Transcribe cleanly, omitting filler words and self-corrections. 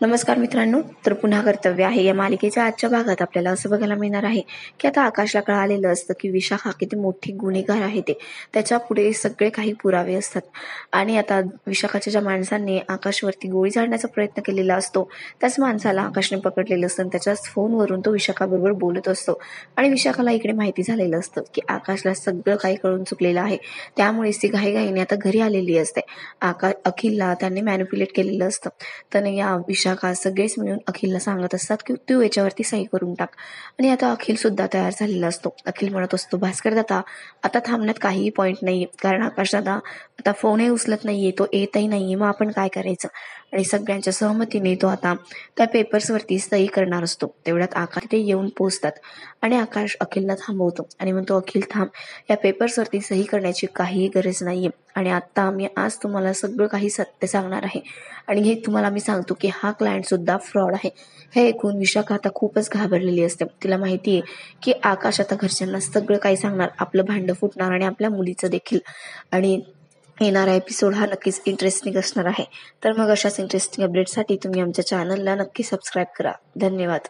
नमस्कार मित्रांनो, तर पुन्हा कर्तव्य आहे या मालिकेच्या आजच्या भागात आपल्याला असं बघायला मिळणार आहे की आता आकाशला कळालेलं असतं की विशाखा किती मोठी गुन्हेगार आहे. त्याच्या पुढे सगळे काही पुरावे असतात आणि आता विशाखाच्या ज्या माणसांनी आकाशवरती गोळी झाडण्याचा प्रयत्न केलेला असतो त्याच माणसाला आकाशने पकडलेलं असतं आणि त्याच्याच फोनवरून तो विशाखाबरोबर बोलत असतो आणि विशाखाला इकडे माहिती झालेलं असतं की आकाशला सगळं काही कळून चुकलेलं आहे. त्यामुळेच ती घाईघाईने आता घरी आलेली असते. अखिलला त्यांनी मॅनिप्युलेट केलेलं असतं. तर या विशाखा सगळेच मिळून अखिलला सांगत असतात की तू याच्यावरती सही करून टाक. आणि आता अखिल सुद्धा तयार झालेला असतो. अखिल म्हणत असतो, भास्कर दादा आता थांबण्यात काहीही पॉईंट नाहीये, कारण आकाश दादा आता फोनही उचलत नाहीये, तो येतही नाहीये, मग आपण काय करायचं. आणि सगळ्यांच्या सहमतीने तो आता त्या पेपर्सवरती सही करणार असतो. तेवढ्यात आकाश ते येऊन पोहोचतात आणि आकाश अखिलला थांबवतो आणि म्हणतो, अखिल थांब, या पेपर्सवरती सही करण्याची काहीही गरज नाहीये आणि आता मी आज तुम्हाला सगळं काही सत्य सांगणार आहे आणि हे तुम्हाला मी सांगतो की हा क्लायंट सुद्धा फ्रॉड आहे. हे ऐकून विशाखा आता खूपच घाबरलेली असते. तिला माहिती आहे की आकाश आता घरच्यांना सगळं काही सांगणार, आपलं भांडं फुटणार आणि आपल्या मुलीचं देखील. आणि येणारा एपिसोड हा नक्कीच इंटरेस्टिंग असणार आहे. तर मग अशाच इंटरेस्टिंग अपडेटसाठी तुम्ही आमच्या चॅनलला नक्की सबस्क्राईब करा. धन्यवाद.